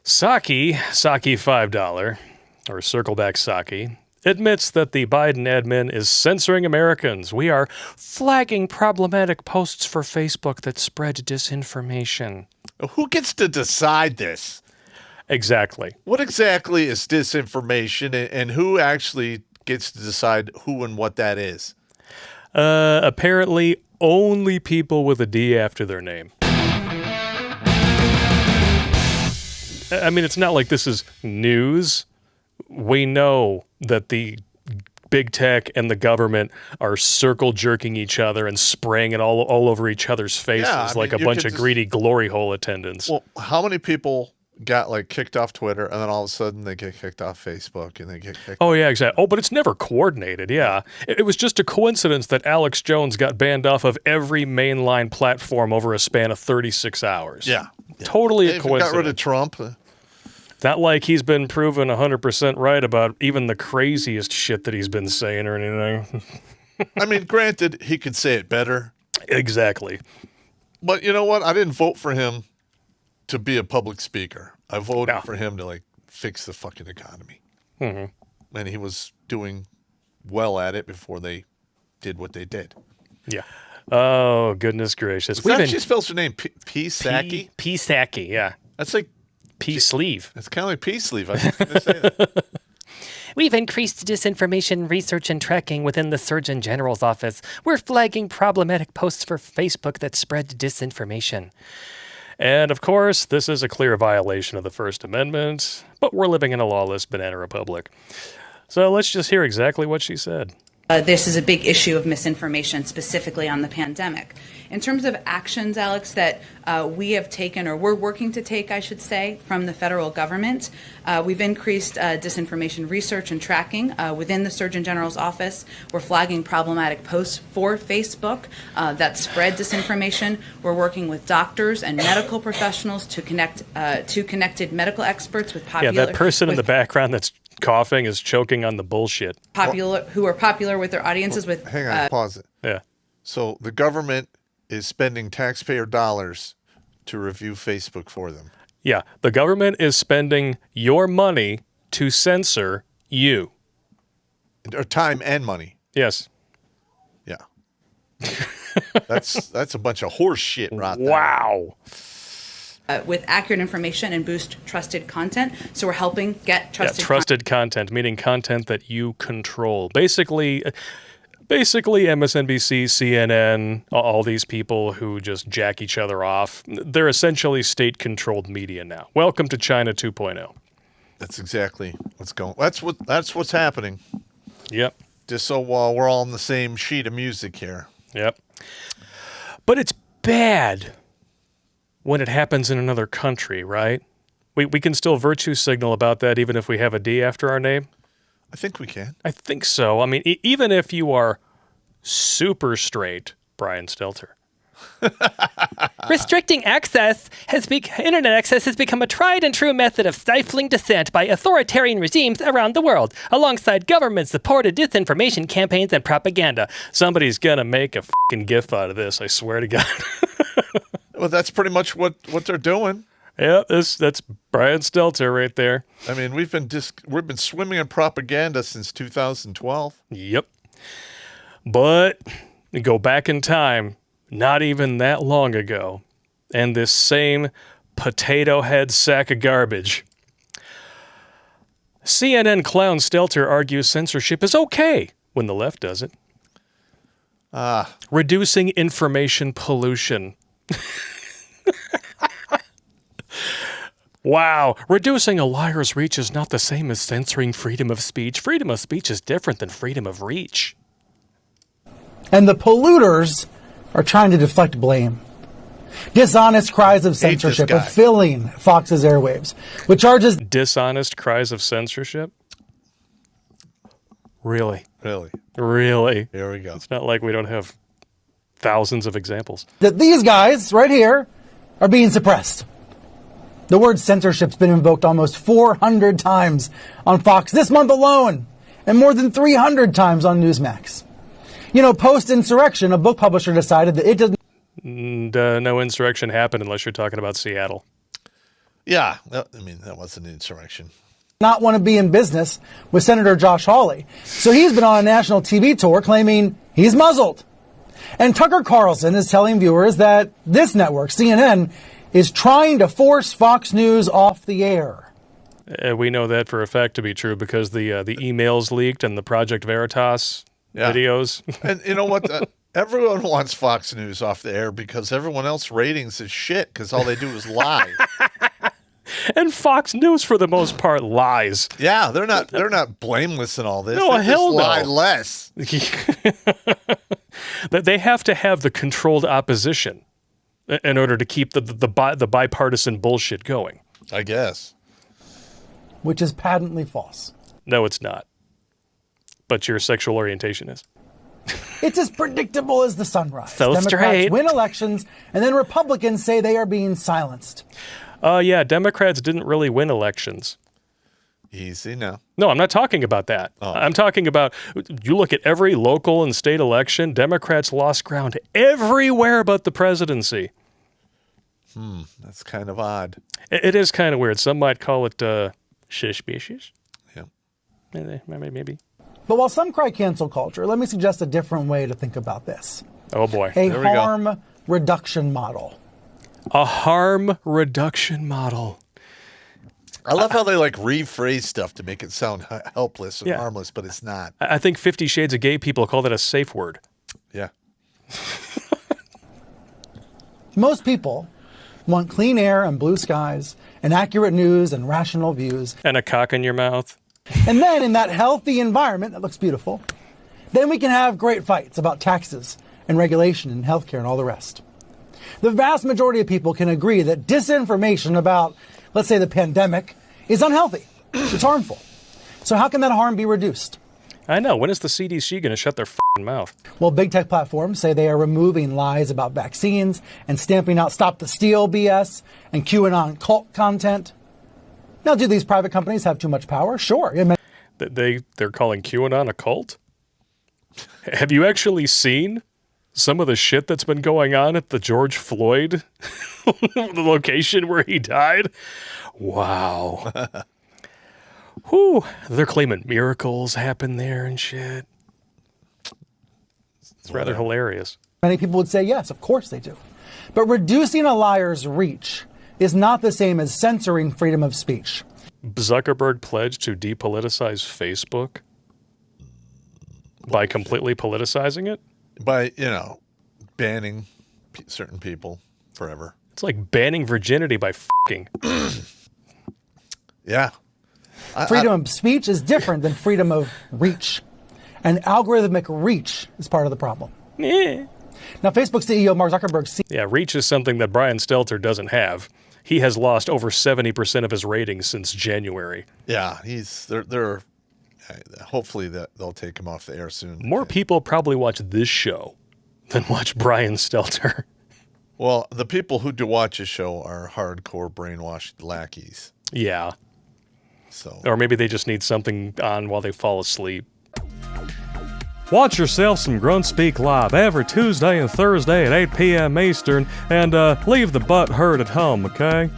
Saki $5, or Circleback Saki, admits that the Biden admin is censoring Americans. We are flagging problematic posts for Facebook that spread disinformation. Who gets to decide this? Exactly. What exactly is disinformation, and who actually gets to decide who and what that is? Apparently, only people with a D after their name. I mean, it's not like this is news. We know that the big tech and the government are circle jerking each other and spraying it all over each other's faces like a bunch of greedy glory hole attendants. Well, how many people got kicked off Twitter and then all of a sudden they get kicked off Facebook and they get kicked Oh, yeah, exactly. Oh, but it's never coordinated. Yeah. It was just a coincidence that Alex Jones got banned off of every mainline platform over a span of 36 hours. Yeah. Totally a coincidence. Got rid of Trump. Not like he's been proven 100% right about even the craziest shit that he's been saying or anything. I mean, granted, he could say it better. Exactly. But you know what? I didn't vote for him to be a public speaker. I voted for him to fix the fucking economy. Mm-hmm. And he was doing well at it before they did what they did. Yeah. Oh, goodness gracious. Is that actually spells her name? P-Saki? P-Saki, yeah. That's like P-sleeve. It's kind of like P-sleeve. I was going to say that. We've increased disinformation research and tracking within the Surgeon General's office. We're flagging problematic posts for Facebook that spread disinformation. And, of course, this is a clear violation of the First Amendment, but we're living in a lawless banana republic. So let's just hear exactly what she said. This is a big issue of misinformation, specifically on the pandemic. In terms of actions, Alex, that we have taken, or we're working to take, I should say, from the federal government, we've increased disinformation research and tracking within the Surgeon General's office. We're flagging problematic posts for Facebook that spread disinformation. We're working with doctors and medical professionals to connect to connected medical experts with popular... Yeah, that person in the background that's coughing is choking on the bullshit. Who are popular with their audiences with... Hang on, pause it. Yeah. So the government is spending taxpayer dollars to review Facebook for them. Yeah, the government is spending your money to censor you. Or time and money. Yes. Yeah. That's a bunch of horse shit right there. Wow. With accurate information and boost trusted content. So we're helping get trusted content, meaning content that you control. Basically MSNBC, CNN, all these people who just jack each other off, they're essentially state-controlled media now. Welcome to China 2.0. That's exactly what's going. That's what's happening. Yep. Just so we're all on the same sheet of music here. Yep. But it's bad when it happens in another country, right? We can still virtue signal about that even if we have a D after our name? I think we can. I think so. I mean, even if you are super straight, Brian Stelter. Restricting internet access has become a tried and true method of stifling dissent by authoritarian regimes around the world, alongside government-supported disinformation campaigns and propaganda. Somebody's gonna make a fucking GIF out of this, I swear to God. Well, that's pretty much what they're doing. Yeah, that's Brian Stelter right there. I mean, we've been swimming in propaganda since 2012. Yep. But go back in time, not even that long ago, and this same potato head sack of garbage. CNN clown Stelter argues censorship is okay when the left does it. Reducing information pollution. Wow. Reducing a liar's reach is not the same as censoring freedom of speech. Freedom of speech is different than freedom of reach. And the polluters are trying to deflect blame. Dishonest cries of censorship are filling Fox's airwaves with charges. Dishonest cries of censorship? Really? Really? Here we go. It's not like we don't have thousands of examples. That these guys right here are being suppressed. The word censorship's been invoked almost 400 times on Fox this month alone, and more than 300 times on Newsmax. You know, post-insurrection, a book publisher decided that it doesn't... No insurrection happened unless you're talking about Seattle. Yeah, I mean, that wasn't an insurrection. Not want to be in business with Senator Josh Hawley. So he's been on a national TV tour claiming he's muzzled. And Tucker Carlson is telling viewers that this network, CNN, is trying to force Fox News off the air. We know that for a fact to be true because the emails leaked and the Project Veritas videos. And you know what? Everyone wants Fox News off the air because everyone else ratings is shit because all they do is lie. And Fox News, for the most part, lies. Yeah, they're not blameless in all this. No, they hell just lie no. less. That they have to have the controlled opposition in order to keep the bipartisan bullshit going. I guess. Which is patently false. No, it's not. But your sexual orientation is. It's as predictable as the sunrise. So Democrats straight. win elections, and then Republicans say they are being silenced. Yeah, Democrats didn't really win elections. Easy now. No, I'm not talking about that. I'm talking about, you look at every local and state election, Democrats lost ground everywhere but the presidency. That's kind of odd. It is kind of weird. Some might call it suspicious. Yeah. Maybe. But while some cry cancel culture, let me suggest a different way to think about this. Oh, boy. A There we go. harm reduction model. A harm reduction model. I love how they rephrase stuff to make it sound helpless and harmless, but it's not. I think 50 Shades of Gay people call that a safe word. Yeah. Most people want clean air and blue skies, and accurate news and rational views. And a cock in your mouth. And then in that healthy environment that looks beautiful, then we can have great fights about taxes and regulation and healthcare and all the rest. The vast majority of people can agree that disinformation about, let's say, the pandemic is unhealthy. It's harmful. So how can that harm be reduced? I know. When is the CDC going to shut their f***ing mouth? Well, big tech platforms say they are removing lies about vaccines and stamping out Stop the Steal BS and QAnon cult content. Now, do these private companies have too much power? Sure. They're calling QAnon a cult? Have you actually seen some of the shit that's been going on at the George Floyd, the location where he died? Wow. Whew. They're claiming miracles happen there and shit. It's rather hilarious. Many people would say, yes, of course they do. But reducing a liar's reach is not the same as censoring freedom of speech. Zuckerberg pledged to depoliticize Facebook by completely politicizing it? By, banning certain people forever. It's like banning virginity by f***ing. Yeah. Freedom of speech is different than freedom of reach. And algorithmic reach is part of the problem. Yeah. Now, Facebook CEO Mark Zuckerberg Yeah, reach is something that Brian Stelter doesn't have. He has lost over 70% of his ratings since January. Yeah, they're hopefully that they'll take him off the air soon. More people probably watch this show than watch Brian Stelter. Well, the people who do watch his show are hardcore brainwashed lackeys. Yeah. So, Or maybe they just need something on while they fall asleep. Watch yourself some Grunt Speak live every Tuesday and Thursday at 8 p.m. Eastern, and leave the butt hurt at home, okay?